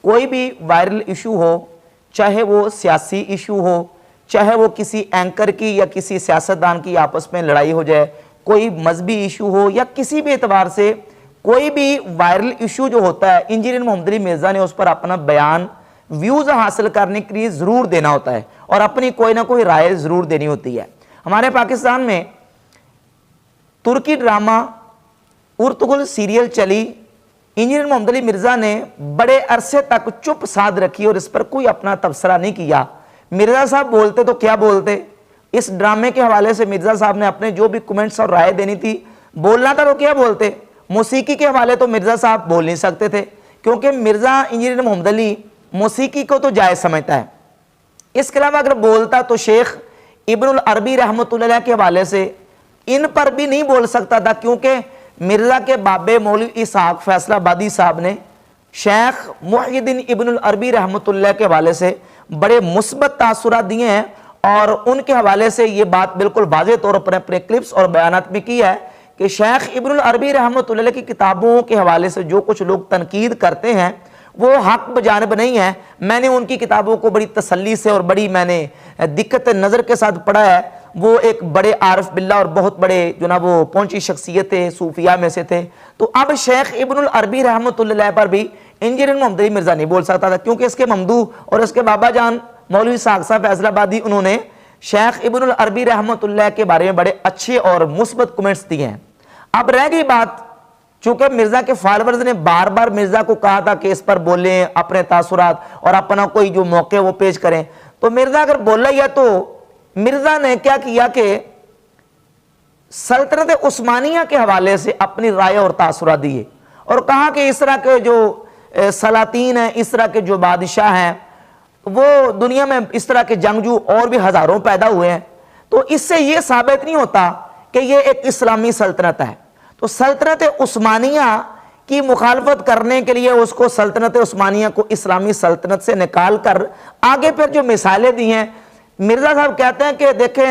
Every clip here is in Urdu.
کوئی بھی وائرل ایشو ہو، چاہے وہ سیاسی ایشو ہو، چاہے وہ کسی اینکر کی یا کسی سیاستدان کی آپس میں لڑائی ہو جائے، کوئی مذہبی ایشو ہو یا کسی بھی اعتبار سے کوئی بھی وائرل ایشو جو ہوتا ہے، انجینئر محمد علی مرزا نے اس پر اپنا بیان ویوز حاصل کرنے کے لیے ضرور دینا ہوتا ہے اور اپنی کوئی نہ کوئی رائے ضرور دینی ہوتی ہے۔ ہمارے پاکستان میں ترکی ڈرامہ ارطغرل سیریل چلی، انجینئر محمد علی مرزا نے بڑے عرصے تک چپ سادھ رکھی اور اس پر کوئی اپنا تبصرہ نہیں کیا۔ مرزا صاحب بولتے تو کیا بولتے، اس ڈرامے کے حوالے سے مرزا صاحب نے اپنے جو بھی کمنٹس اور رائے دینی تھی، بولنا تھا تو کیا بولتے۔ موسیقی کے حوالے تو مرزا صاحب بول نہیں سکتے تھے، کیونکہ مرزا انجینئر محمد علی موسیقی کو تو جائز سمجھتا ہے۔ اس کے علاوہ اگر بولتا تو شیخ ابن العربی رحمۃ اللہ علیہ کے حوالے سے ان پر بھی نہیں بول سکتا تھا، کیونکہ مرزا کے بابے مولوی اسحاق فیصل آبادی صاحب نے شیخ محی الدین ابن العربی رحمۃ اللہ کے حوالے سے بڑے مثبت تاثرات دیے ہیں، اور ان کے حوالے سے یہ بات بالکل واضح طور پر اپنے کلپس اور بیانات میں کی ہے کہ شیخ ابن العربی رحمۃ اللہ کی کتابوں کے حوالے سے جو کچھ لوگ تنقید کرتے ہیں وہ حق بجانب نہیں ہے۔ میں نے ان کی کتابوں کو بڑی تسلی سے اور بڑی میں نے دقت نظر کے ساتھ پڑھا ہے۔ وہ ایک بڑے عارف باللہ اور بہت بڑے جو نا وہ پہنچی شخصیت صوفیاء میں سے تھے۔ تو اب شیخ ابن العربی رحمۃ اللہ پر بھی انجینئر محمد علی مرزا نہیں بول سکتا تھا، کیونکہ اس کے ممدوح اور اس کے بابا جان مولوی اسحاق صاحب فیصل آبادی انہوں نے شیخ ابن العربی رحمۃ اللہ کے بارے میں بڑے اچھے اور مثبت کمنٹس دیے ہیں۔ اب رہ گئی بات، چونکہ مرزا کے فالورز نے بار بار مرزا کو کہا تھا کہ اس پر بولیں، اپنے تاثرات اور اپنا کوئی جو موقع وہ پیش کریں، تو مرزا اگر بولا ہی ہے تو مرزا نے کیا کیا کہ سلطنت عثمانیہ کے حوالے سے اپنی رائے اور تاثرات دیے اور کہا کہ اس طرح کے جو سلاطین ہیں، اس طرح کے جو بادشاہ ہیں، وہ دنیا میں اس طرح کے جنگجو اور بھی ہزاروں پیدا ہوئے ہیں، تو اس سے یہ ثابت نہیں ہوتا کہ یہ ایک اسلامی سلطنت ہے۔ تو سلطنت عثمانیہ کی مخالفت کرنے کے لیے اس کو سلطنت عثمانیہ کو اسلامی سلطنت سے نکال کر آگے پھر جو مثالیں دی ہیں، مرزا صاحب کہتے ہیں کہ دیکھیں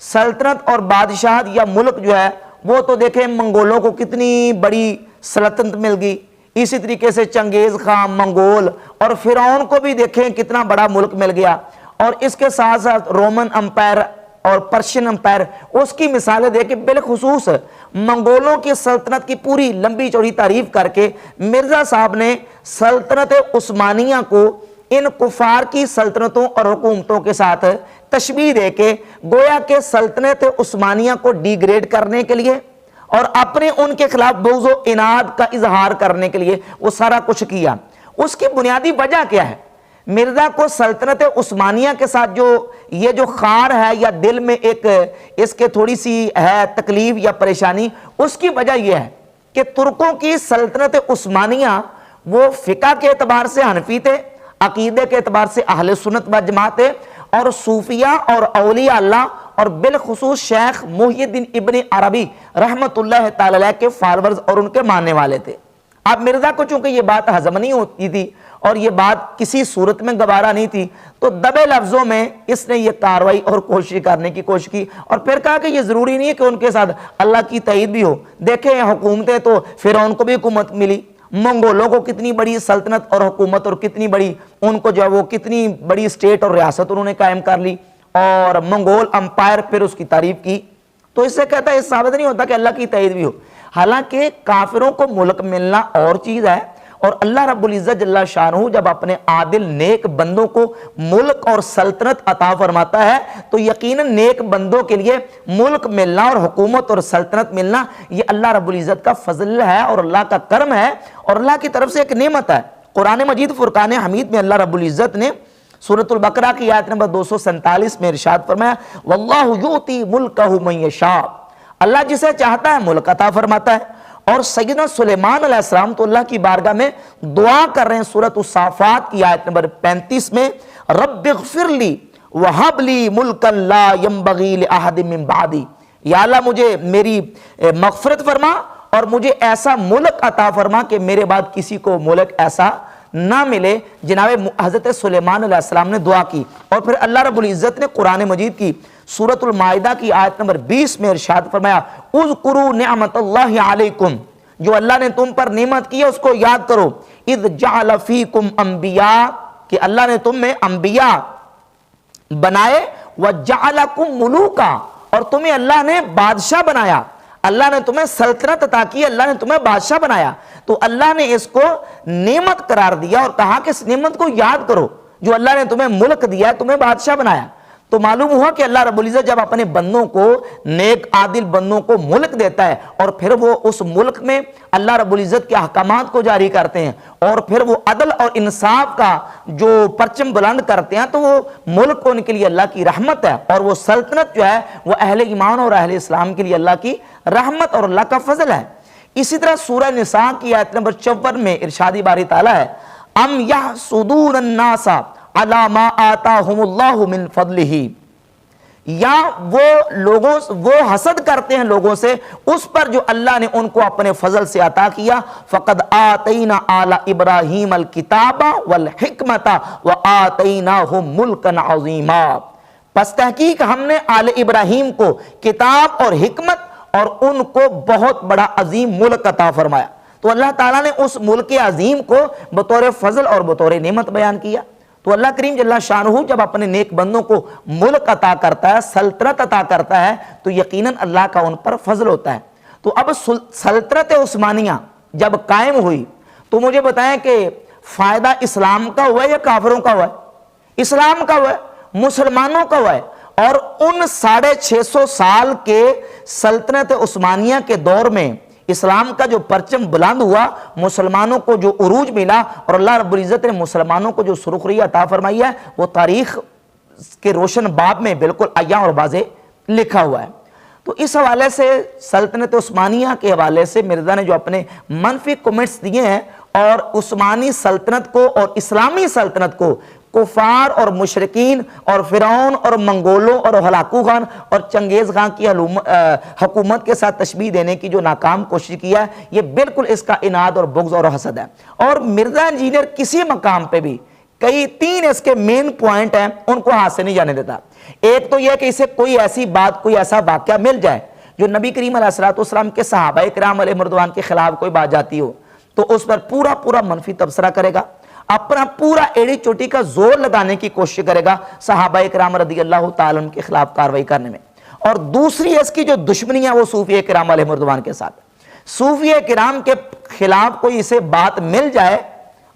سلطنت اور بادشاہت یا ملک جو ہے وہ تو دیکھیں منگولوں کو کتنی بڑی سلطنت مل گئی، اسی طریقے سے چنگیز خان منگول اور فرعون کو بھی دیکھیں کتنا بڑا ملک مل گیا، اور اس کے ساتھ ساتھ رومن امپائر اور پرشین امپائر، اس کی مثالیں دے کے بالخصوص منگولوں کی سلطنت کی پوری لمبی چوڑی تعریف کر کے مرزا صاحب نے سلطنت عثمانیہ کو ان کفار کی سلطنتوں اور حکومتوں کے ساتھ تشبیہ دے کے گویا کہ سلطنت عثمانیہ کو ڈی گریڈ کرنے کے لیے اور اپنے ان کے خلاف بغض و عناد کا اظہار کرنے کے لیے وہ سارا کچھ کیا۔ اس کی بنیادی وجہ کیا ہے؟ مرزا کو سلطنت عثمانیہ کے ساتھ یہ جو خار ہے یا دل میں ایک اس کے تھوڑی سی ہے تکلیف یا پریشانی، اس کی وجہ یہ ہے کہ ترکوں کی سلطنت عثمانیہ وہ فقہ کے اعتبار سے حنفی تھے، عقیدے کے اعتبار سے اہل سنت و جماعت تھے، اور صوفیاء اور اولیاء اللہ اور بالخصوص شیخ محی الدین ابن عربی رحمت اللہ تعالی علیہ کے فالورز اور ان کے ماننے والے تھے۔ اب مرزا کو چونکہ یہ بات ہضم نہیں ہوتی تھی اور یہ بات کسی صورت میں گوارا نہیں تھی، تو دبے لفظوں میں اس نے یہ کاروائی اور کوشش کرنے کی کوشش کی، اور پھر کہا کہ یہ ضروری نہیں ہے کہ ان کے ساتھ اللہ کی تائید بھی ہو۔ دیکھیں حکومتیں تو فرعون کو بھی حکومت ملی، منگولوں کو کتنی بڑی سلطنت اور حکومت اور کتنی بڑی ان کو جو ہے وہ کتنی بڑی اسٹیٹ اور ریاست انہوں نے قائم کر لی، اور منگول امپائر پھر اس کی تعریف کی۔ تو اس سے کہتا ہے اس ثابت نہیں ہوتا کہ اللہ کی تائید بھی ہو۔ حالانکہ کافروں کو ملک ملنا اور چیز ہے، اور اللہ رب العزت جل شانہ جب اپنے عادل نیک بندوں کو ملک اور سلطنت عطا فرماتا ہے تو یقیناً نیک بندوں کے لیے ملک ملنا اور حکومت اور سلطنت ملنا یہ اللہ رب العزت کا فضل ہے اور اللہ کا کرم ہے اور اللہ کی طرف سے ایک نعمت ہے۔ قرآن مجید فرقان حمید میں اللہ رب العزت نے سورۃ البقرہ کی آیت نمبر 247 میں ارشاد فرمایا واللہ یؤتی ملکہ من یشاء، اللہ جسے چاہتا ہے ملک عطا فرماتا ہے۔ اور سیدنا سلیمان علیہ السلام تو اللہ کی بارگاہ میں دعا کر رہے ہیں سورۃ الصافات کی آیت نمبر 35 میں رب اغفر لی وہب لی ملکا لا ینبغی لأحد من بعدی، یا اللہ مجھے میری مغفرت فرما اور مجھے ایسا ملک عطا فرما کہ میرے بعد کسی کو ملک ایسا نہ ملے۔ جناب حضرت سلیمان علیہ السلام نے دعا کی، اور پھر اللہ رب العزت نے قرآن مجید کی سورۃ المائدہ کی آیت نمبر 20 میں ارشاد فرمایا اذکروا نعمت اللہ علیکم، جو اللہ نے تم پر نعمت کی ہے اس کو یاد کرو، اذ جعل فیکم انبیاء کہ اللہ نے تم میں انبیاء بنائے، وجعلکم ملوکا اور تمہیں اللہ نے بادشاہ بنایا، اللہ نے تمہیں سلطنت عطا کی، اللہ نے تمہیں بادشاہ بنایا۔ تو اللہ نے اس کو نعمت قرار دیا اور کہا کہ اس نعمت کو یاد کرو جو اللہ نے تمہیں ملک دیا، تمہیں بادشاہ بنایا۔ تو معلوم ہوا کہ اللہ رب العزت جب اپنے بندوں کو، نیک عادل بندوں کو ملک دیتا ہے اور پھر وہ اس ملک میں اللہ رب العزت کے احکامات کو جاری کرتے ہیں اور پھر وہ عدل اور انصاف کا جو پرچم بلند کرتے ہیں، تو وہ ملک ان کے لیے اللہ کی رحمت ہے، اور وہ سلطنت جو ہے وہ اہل ایمان اور اہل اسلام کے لیے اللہ کی رحمت اور اللہ کا فضل ہے۔ اسی طرح سورہ نساء کی آیت نمبر 54 میں ارشادی باری تعالیٰ ہے، ام یحسدون الناس علی ما آتاہم اللہ من فضلہ، یا وہ حسد کرتے ہیں لوگوں سے اس پر جو اللہ نے ان کو اپنے فضل سے عطا کیا۔ فقد آتینا آل ابراہیم الکتاب والحکمت وآتیناہم ملکا عظیما، پس تحقیق ہم نے آل ابراہیم کو کتاب اور حکمت اور ان کو بہت بڑا عظیم ملک عطا فرمایا۔ تو اللہ تعالیٰ نے اس ملک عظیم کو بطور فضل اور بطور نعمت بیان کیا۔ تو اللہ کریم جل شانہ جب اپنے نیک بندوں کو ملک عطا کرتا ہے، سلطنت عطا کرتا ہے، تو یقیناً اللہ کا ان پر فضل ہوتا ہے۔ تو اب سلطنت عثمانیہ جب قائم ہوئی تو مجھے بتائیں کہ فائدہ اسلام کا ہوا ہے یا کافروں کا ہوا ہے؟ اسلام کا ہوا ہے، مسلمانوں کا ہوا ہے۔ اور ان 650 سال کے سلطنت عثمانیہ کے دور میں اسلام کا جو پرچم بلند ہوا، مسلمانوں کو جو عروج ملا، اور اللہ رب العزت نے مسلمانوں کو جو سرخری عطا فرمائی ہے، وہ تاریخ کے روشن باب میں بالکل عیاں اور واضح لکھا ہوا ہے۔ تو اس حوالے سے سلطنت عثمانیہ کے حوالے سے مرزا نے جو اپنے منفی کمنٹس دیے ہیں، اور عثمانی سلطنت کو اور اسلامی سلطنت کو کفار اور مشرکین اور فرعون اور منگولوں اور ہلاکو خان اور چنگیز خان کی حکومت کے ساتھ تشبیہ دینے کی جو ناکام کوشش کیا ہے، یہ بالکل اس کا اناد اور بغض اور حسد ہے۔ اور مرزا انجینئر کسی مقام پہ بھی تین اس کے مین پوائنٹ ہیں، ان کو ہاتھ سے نہیں جانے دیتا۔ ایک تو یہ کہ اسے کوئی ایسی بات، کوئی ایسا واقعہ مل جائے جو نبی کریم علیہ السلام کے صحابہ کرام علیہ رضوان کے خلاف کوئی بات جاتی ہو، تو اس پر پورا منفی تبصرہ کرے گا، اپنا پورا ایڑی چوٹی کا زور لگانے کی کوشش کرے گا صحابہ کرام رضی اللہ تعالیٰ عنہ کے خلاف کارروائی کرنے میں۔ اور دوسری اس کی جو دشمنی ہے وہ صوفیہ کرام علیہ رضوان کے ساتھ، صوفیہ کرام کے خلاف کوئی اسے بات مل جائے،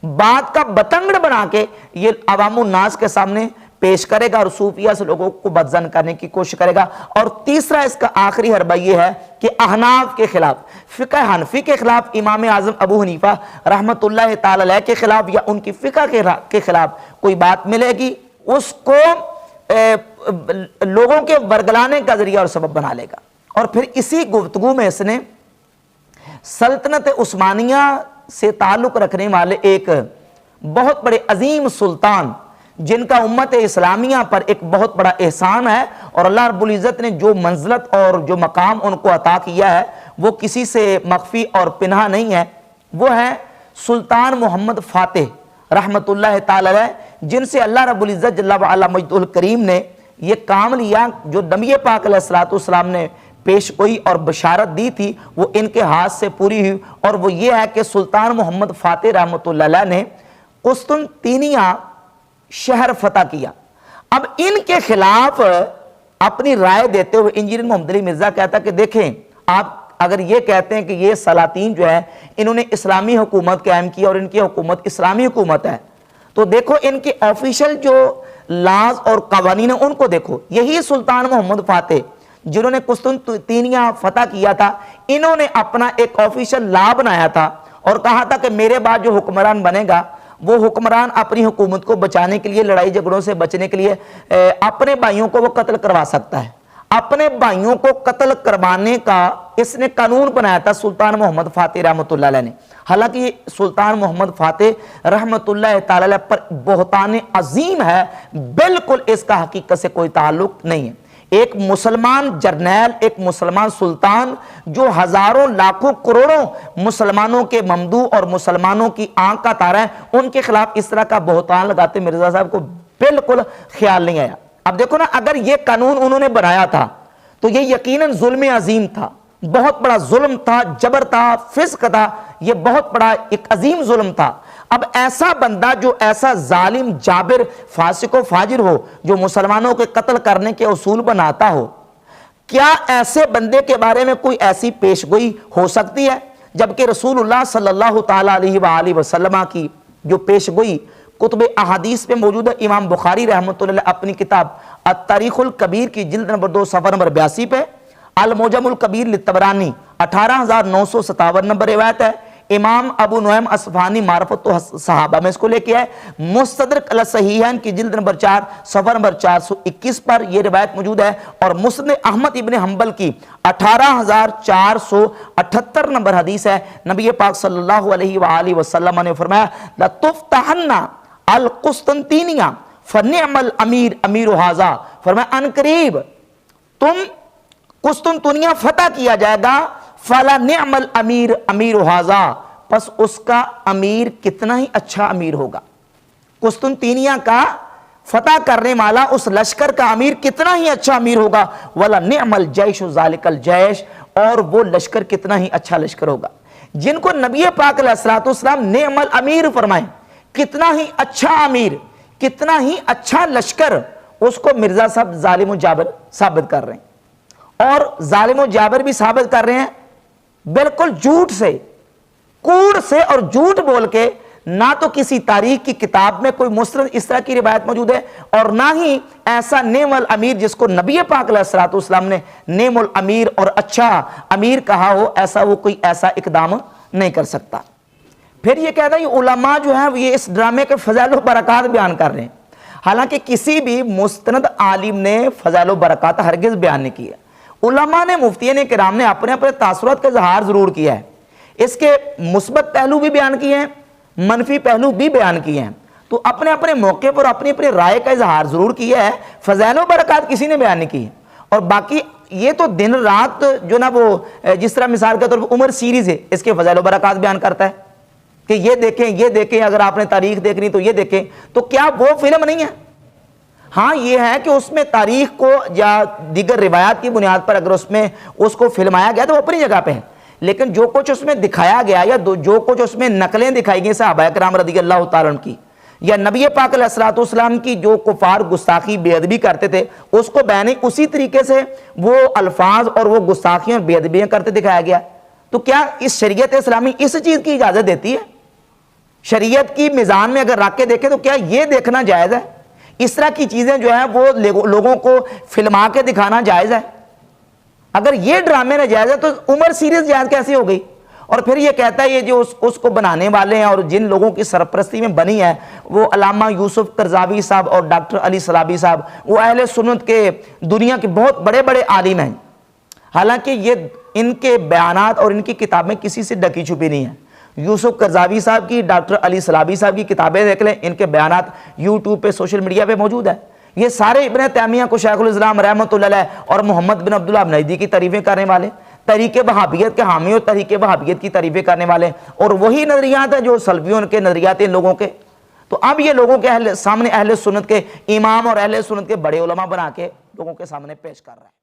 بات کا بتنگڑ بنا کے یہ عوام الناس کے سامنے پیش کرے گا اور صوفیہ سے لوگوں کو بدظن کرنے کی کوشش کرے گا۔ اور تیسرا اس کا آخری حربہ یہ ہے کہ احناف کے خلاف، فقہ حنفی کے خلاف، امام اعظم ابو حنیفہ رحمت اللہ تعالی علیہ کے خلاف یا ان کی فقہ کے خلاف کوئی بات ملے گی، اس کو لوگوں کے ورگلانے کا ذریعہ اور سبب بنا لے گا۔ اور پھر اسی گفتگو میں اس نے سلطنت عثمانیہ سے تعلق رکھنے والے ایک بہت بڑے عظیم سلطان، جن کا امت اسلامیہ پر ایک بہت بڑا احسان ہے، اور اللہ رب العزت نے جو منزلت اور جو مقام ان کو عطا کیا ہے وہ کسی سے مخفی اور پنہا نہیں ہے، وہ ہے سلطان محمد فاتح رحمت اللہ تعالی علیہ، جن سے اللہ رب العزت جل وعلا مجدہ الکریم نے یہ کام لیا جو نبی پاک علیہ السلام نے پیش گوئی اور بشارت دی تھی، وہ ان کے ہاتھ سے پوری ہوئی۔ اور وہ یہ ہے کہ سلطان محمد فاتح رحمت اللہ علیہ نے قسطنطنیہ شہر فتح کیا۔ اب ان کے خلاف اپنی رائے دیتے ہوئے انجینئر محمد علی مرزا کہتا کہ دیکھیں، آپ اگر یہ کہتے ہیں کہ یہ سلاطین جو ہے انہوں نے اسلامی حکومت قائم کی اور ان کی حکومت اسلامی حکومت ہے، تو دیکھو ان کے آفیشل جو لاز اور قوانین ہیں ان کو دیکھو۔ یہی سلطان محمد فاتح جنہوں نے قسطنطنیہ فتح کیا تھا، انہوں نے اپنا ایک آفیشل لا بنایا تھا اور کہا تھا کہ میرے بعد جو حکمران بنے گا وہ حکمران اپنی حکومت کو بچانے کے لیے، لڑائی جھگڑوں سے بچنے کے لیے اپنے بھائیوں کو وہ قتل کروا سکتا ہے۔ اپنے بھائیوں کو قتل کروانے کا اس نے قانون بنایا تھا سلطان محمد فاتح رحمت اللہ علیہ نے۔ حالانکہ سلطان محمد فاتح رحمت اللہ تعالی علیہ پر بہتان عظیم ہے، بالکل اس کا حقیقت سے کوئی تعلق نہیں ہے۔ ایک مسلمان جرنیل، ایک مسلمان سلطان جو ہزاروں لاکھوں کروڑوں مسلمانوں کے ممدوح اور مسلمانوں کی آنکھ کا تارا ہے، ان کے خلاف اس طرح کا بہتان لگاتے مرزا صاحب کو بالکل خیال نہیں آیا۔ اب دیکھو نا، اگر یہ قانون انہوں نے بنایا تھا تو یہ یقیناً ظلم عظیم تھا، بہت بڑا ظلم تھا، جبر تھا، فسق تھا، یہ بہت بڑا ایک عظیم ظلم تھا۔ اب ایسا بندہ جو ایسا ظالم، جابر، فاسق و فاجر ہو، جو مسلمانوں کے قتل کرنے کے اصول بناتا ہو، کیا ایسے بندے کے بارے میں کوئی ایسی پیشگوئی ہو سکتی ہے؟ جبکہ رسول اللہ صلی اللہ تعالیٰ علیہ وآلہ وسلم کی جو پیشگوئی کتب احادیث میں موجود ہے، امام بخاری رحمۃ اللہ علیہ اپنی کتاب التاریخ الکبیر کی جلد نمبر 2 صفحہ نمبر 82 پہ، المعجم الکبیر للطبرانی 18957 نمبر روایت ہے، امام ابو نعیم اصفہانی معرفت صحابہ میں اس کو لے کے آئے، مستدرک علی الصحیحین کی جلد نمبر 4 صفحہ نمبر 421 پر یہ روایت موجود ہے، اور مسند احمد ابن حنبل کی 18478 نمبر حدیث ہے۔ نبی پاک صلی اللہ علیہ وآلہ وسلم نے فرمایا لَتُفْتَحَنَّ القسطنطینیہ فَنِعْمَ الْأَمِيرُ أَمِيرُ هَذَا، فرمایا ان قریب تم قسطنطنیہ فتح کیا جائے گا، فَلَنِعْمَ الْأَمِيرُ أَمِيرُ هَذَا، پس اس کا امیر کتنا ہی اچھا امیر ہوگا۔ قسطنطنیہ کا فتح کرنے والا اس لشکر کا امیر کتنا ہی اچھا امیر ہوگا، وَلَنِعْمَ الْجَيْشُ ذَلِكَ الْجَيْشُ، اور وہ لشکر کتنا ہی اچھا لشکر ہوگا۔ جن کو نبی پاک علیہ السلام نعم الامیر فرمائیں، کتنا ہی اچھا امیر، کتنا ہی اچھا لشکر، اس کو مرزا صاحب ظالم و جابر ثابت کر رہے ہیں، اور ظالم و جابر بھی ثابت کر رہے ہیں بالکل جھوٹ سے، کوڑ سے اور جھوٹ بول کے۔ نہ تو کسی تاریخ کی کتاب میں کوئی مستند اس طرح کی روایت موجود ہے، اور نہ ہی ایسا نعم الامیر جس کو نبی پاک علیہ السلام نے نعم الامیر اور اچھا امیر کہا ہو، ایسا وہ کوئی ایسا اقدام نہیں کر سکتا۔ پھر یہ کہتا ہے یہ علماء جو ہیں یہ اس ڈرامے کے فضائل و برکات بیان کر رہے ہیں، حالانکہ کسی بھی مستند عالم نے فضائل و برکات ہرگز بیان نہیں کی ہے۔ علماء نے، مفتیین کرام نے اپنے اپنے تاثرات کا اظہار ضرور کیا ہے، اس کے مثبت پہلو بھی بیان کیے ہیں، منفی پہلو بھی بیان کیے ہیں، تو اپنے اپنے موقع پر اپنی اپنی رائے کا اظہار ضرور کیا ہے، فضائل و برکات کسی نے بیان نہیں کی ہے۔ اور باقی یہ تو دن رات جو نا وہ جس طرح مثال کے طور پر عمر سیریز ہے، اس کے فضائل و برکات بیان کرتا ہے کہ یہ دیکھیں، اگر آپ نے تاریخ دیکھنی تو یہ دیکھیں، تو کیا وہ فلم نہیں ہے؟ ہاں یہ ہے کہ اس میں تاریخ کو یا دیگر روایات کی بنیاد پر اگر اس میں اس کو فلمایا گیا تو وہ اپنی جگہ پہ ہے، لیکن جو کچھ اس میں دکھایا گیا یا جو کچھ اس میں نقلیں دکھائی گئی صحابہ کرام رضی اللہ تعالیٰ عنہ کی، یا نبی پاک علیہ السلام کی جو کفار گستاخی بے ادبی کرتے تھے اس کو بیان اسی طریقے سے وہ الفاظ اور وہ گستاخیاں اور بے ادبیاں کرتے دکھایا گیا۔ تو کیا اس شریعت اسلامی اس چیز کی اجازت دیتی ہے؟ شریعت کی میزان میں اگر رکھ کے دیکھیں تو کیا یہ دیکھنا جائز ہے؟ اس طرح کی چیزیں جو ہیں وہ لوگوں کو فلما کے دکھانا جائز ہے؟ اگر یہ ڈرامے نہ جائز ہے تو عمر سیریز جائز کیسے ہو گئی؟ اور پھر یہ کہتا ہے یہ جو اس کو بنانے والے ہیں اور جن لوگوں کی سرپرستی میں بنی ہے وہ علامہ یوسف قرضاوی صاحب اور ڈاکٹر علی صلابی صاحب، وہ اہل سنت کے دنیا کے بہت بڑے بڑے عالم ہیں، حالانکہ یہ ان کے بیانات اور ان کی کتابیں کسی سے ڈکی چھپی نہیں ہیں۔ یوسف قرضاوی صاحب کی، ڈاکٹر علی صلابی صاحب کی کتابیں دیکھ لیں، ان کے بیانات یوٹیوب پہ سوشل میڈیا پہ موجود ہے۔ یہ سارے ابن تیمیہ کو شیخ الاسلام رحمۃ اللہ علیہ اور محمد بن عبداللہ نجدی کی تعریفیں کرنے والے، طریق وہابیت کے حامی اور طریق وہابیت کی تعریفیں کرنے والے، اور وہی نظریات ہیں جو سلفیوں کے نظریات ہیں لوگوں کے۔ تو اب یہ لوگوں کے سامنے اہل سنت کے امام اور اہل سنت کے بڑے علماء بنا کے لوگوں کے سامنے پیش کر رہا ہے۔